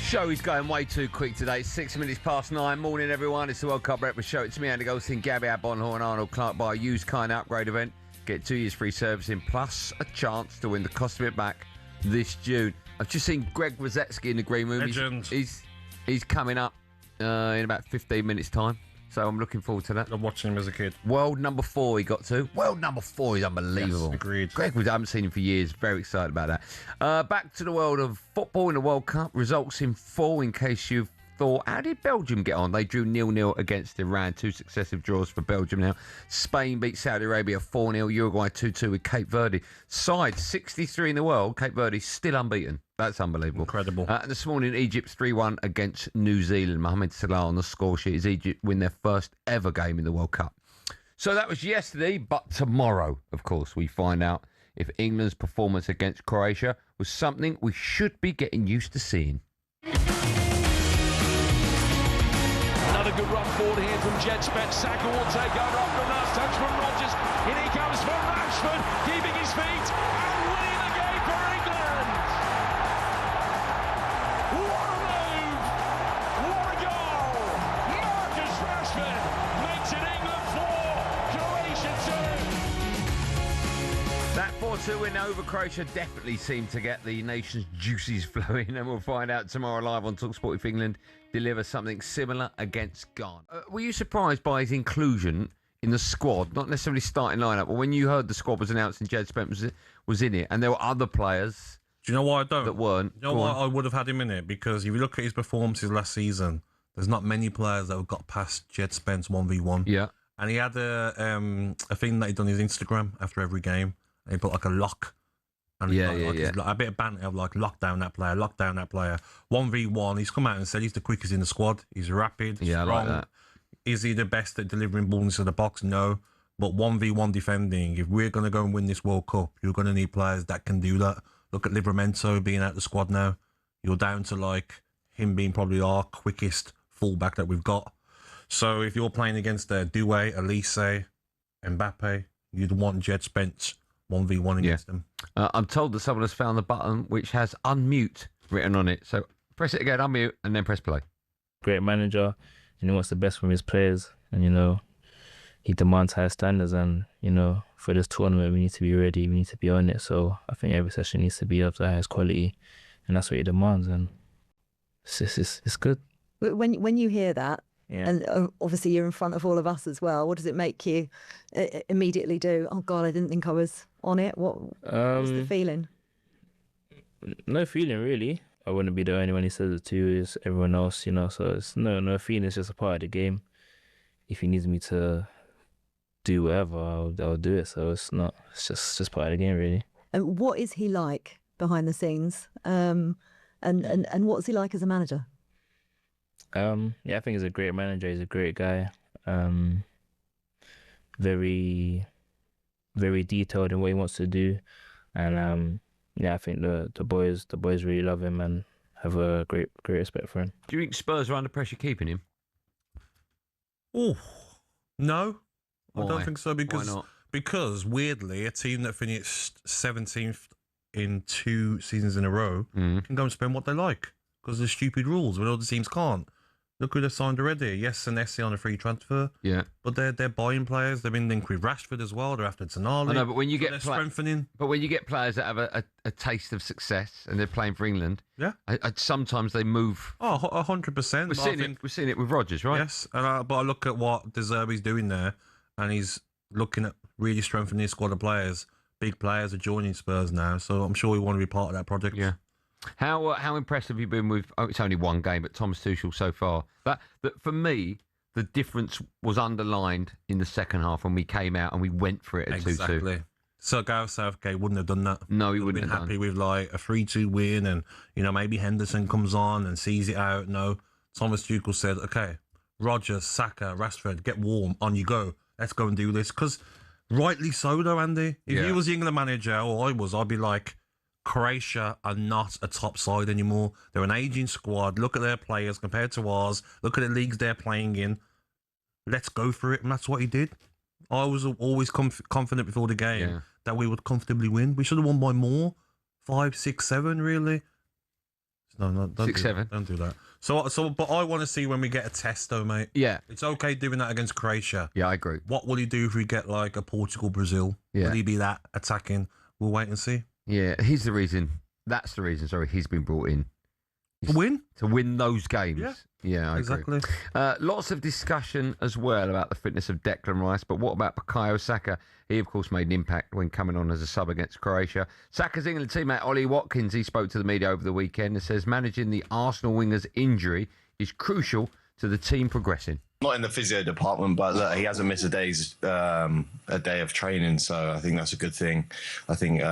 Show is going way too quick today. 6 minutes past 9. Morning, everyone. It's the World Cup Breakfast Show. It's me, Andy Goldstein, Gabby Agbonlahor and Arnold Clark by a used kind upgrade event. Get 2 years free servicing plus a chance to win the cost of it back this June. I've just seen Greg Rosetsky in the green room. Legend. He's coming up in about 15 minutes' time. So I'm looking forward to that. I'm watching him as a kid. World number 4 he got to. World number 4 is unbelievable. Yes, agreed. Greg, I haven't seen him for years. Very excited about that. Back to the world of football in the World Cup. Results in full in case you've thought, how did Belgium get on? They drew 0-0 against Iran. 2 successive draws for Belgium now. Spain beat Saudi Arabia 4-0. Uruguay 2-2 with Cape Verde. Side 63 in the world. Cape Verde still unbeaten. That's unbelievable. Incredible. This morning, Egypt 3-1 against New Zealand. Mohamed Salah on the score sheet as Egypt win their first ever game in the World Cup. So that was yesterday, but tomorrow, of course, we find out if England's performance against Croatia was something we should be getting used to seeing. Another good run forward here from Jed Spence. Saka will take over after a last touch from Rodgers. In he comes for Rashford, keeping his feet and winning the game for England. What a move! What a goal! Marcus Rashford makes it England 4, Croatia 2. That 4-2 win over Croatia definitely seemed to get the nation's juices flowing, and we'll find out tomorrow live on talkSPORT if England deliver something similar against Ghana. Were you surprised by his inclusion in the squad? Not necessarily starting lineup, but when you heard the squad was announced and Jed Spence was in it, and there were other players. Do you know why I don't? That weren't. You know why I would have had him in it? Because if you look at his performances last season, there's not many players that have got past Jed Spence 1v1. Yeah. And he had a thing that he'd done his Instagram after every game, and he put like a lock. And Yeah. a bit of banter of like, lock down that player. 1v1. He's come out and said he's the quickest in the squad. He's rapid, Yeah, strong. I like that. Is he the best at delivering balls into the box? No. But 1v1 defending, if we're going to go and win this World Cup, you're going to need players that can do that. Look at Livramento being out the squad now. You're down to like him being probably our quickest fullback that we've got. So if you're playing against Doué, Elise, Mbappe, you'd want Jed Spence 1v1 against them. I'm told that someone has found the button which has unmute written on it. So press it again, unmute, and then press play. Great manager, and he wants the best from his players. And, he demands high standards. And, for this tournament, we need to be ready. We need to be on it. So I think every session needs to be of the highest quality. And that's what he demands. And it's good. When you hear that, Yeah. and obviously you're in front of all of us as well, what does it make you immediately do? Oh, God, I didn't think I was on it. What's the feeling? No feeling, really. I wouldn't be the only one he says it to. It's everyone else, So it's no feeling. It's just a part of the game. If he needs me to do whatever, I'll do it. So it's not. It's just part of the game, really. And what is he like behind the scenes? And what's he like as a manager? I think he's a great manager. He's a great guy. Very, very detailed in what he wants to do, and I think the boys really love him and have a great respect for him. Do you think Spurs are under pressure keeping him? Oh, no. Why? I don't think so. Why not? Because weirdly, a team that finished 17th in 2 seasons in a row can go and spend what they like because there's stupid rules, but other teams can't. Look who they signed already. Yes, Senesi on a free transfer. Yeah. But they're buying players. They've been linked with Rashford as well. They're after Tonali. I know, but when you get strengthening. But when you get players that have a taste of success and they're playing for England, Yeah. Sometimes they move. Oh, 100%. We're seeing it with Rodgers, right? Yes, but I look at what De Zerbi's doing there, and he's looking at really strengthening his squad of players. Big players are joining Spurs now, so I'm sure we want to be part of that project. Yeah. How impressed have you been with? Oh, it's only one game, but Thomas Tuchel so far. That for me, the difference was underlined in the second half when we came out and we went for it at 2-2. Exactly. So Gareth Southgate wouldn't have done that. No, he Would wouldn't have have been happy done. with like a 3-2 win, and maybe Henderson comes on and sees it out. No, Thomas Tuchel said, "Okay, Rodgers, Saka, Rashford, get warm. On you go. Let's go and do this." Because rightly so, though, Andy. If Yeah. you was the England manager, or I was, I'd be like, Croatia are not a top side anymore. They're an aging squad. Look at their players compared to ours. Look at the leagues they're playing in. Let's go for it. And that's what he did. I was always confident before the game that we would comfortably win. We should have won by more. 5, 6, 7, really. No, don't 6-7. Don't do that. So, but I want to see when we get a test, though, mate. Yeah. It's okay doing that against Croatia. Yeah, I agree. What will he do if we get like a Portugal, Brazil? Yeah. Will he be that attacking? We'll wait and see. Yeah, he's the reason. That's the reason. Sorry, he's been brought in To win those games. Yeah, I exactly. agree. Lots of discussion as well about the fitness of Declan Rice, but what about Bukayo Saka? He, of course, made an impact when coming on as a sub against Croatia. Saka's England teammate Ollie Watkins, he spoke to the media over the weekend and says managing the Arsenal winger's injury is crucial to the team progressing. Not in the physio department, but look, he hasn't missed a day of training, so I think that's a good thing. I think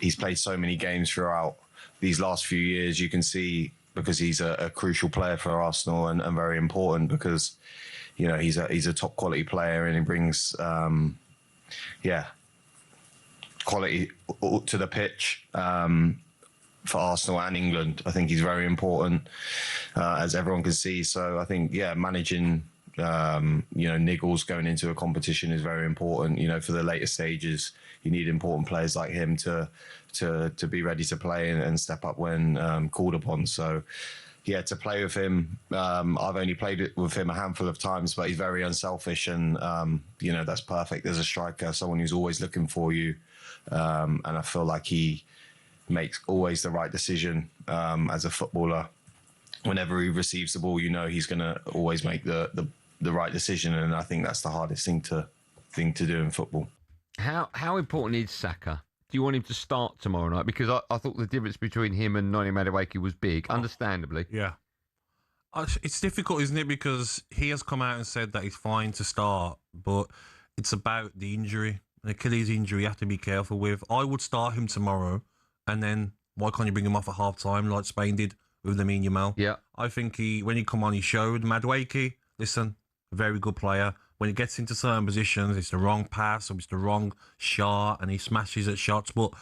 he's played so many games throughout these last few years. You can see because he's a crucial player for Arsenal and very important because he's a top quality player and he brings quality to the pitch. For Arsenal and England, I think he's very important, as everyone can see. So I think, managing, niggles going into a competition is very important. For the later stages, you need important players like him to be ready to play and step up when called upon. So, to play with him, I've only played with him a handful of times, but he's very unselfish and, that's perfect as a striker, someone who's always looking for you. And I feel like he makes always the right decision as a footballer. Whenever he receives the ball, he's going to always make the right decision, and I think that's the hardest thing to do in football. How important is Saka? Do you want him to start tomorrow night? Because I thought the difference between him and Noni Madueke was big, understandably. Yeah. It's difficult, isn't it? Because he has come out and said that he's fine to start, but it's about the injury. An Achilles injury you have to be careful with. I would start him tomorrow, and then why can't you bring him off at half-time like Spain did with Lamine Yamal? Yeah. I think when he come on, he showed. Madueke, listen, a very good player. When he gets into certain positions, it's the wrong pass or it's the wrong shot, and he smashes at shots. But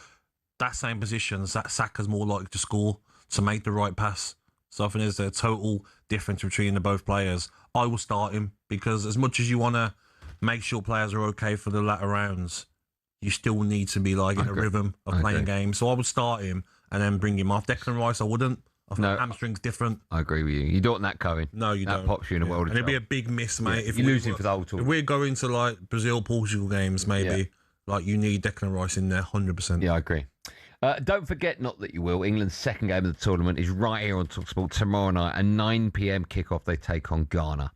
that same positions, that Saka's more likely to score, to make the right pass. So I think there's a total difference between the both players. I will start him because as much as you want to make sure players are okay for the latter rounds, you still need to be like in a rhythm of playing games. So I would start him and then bring him off. Declan Rice, I wouldn't. I think hamstring's different. I agree with you. You don't want that going. No, you don't. That pops you in a world of trouble. And it'd be a big miss, mate. If you lose him for the whole tour. If we're going to like Brazil, Portugal games, maybe, like you need Declan Rice in there 100%. Yeah, I agree. Don't forget, not that you will, England's second game of the tournament is right here on talkSPORT tomorrow night. A 9 p.m. kickoff. They take on Ghana.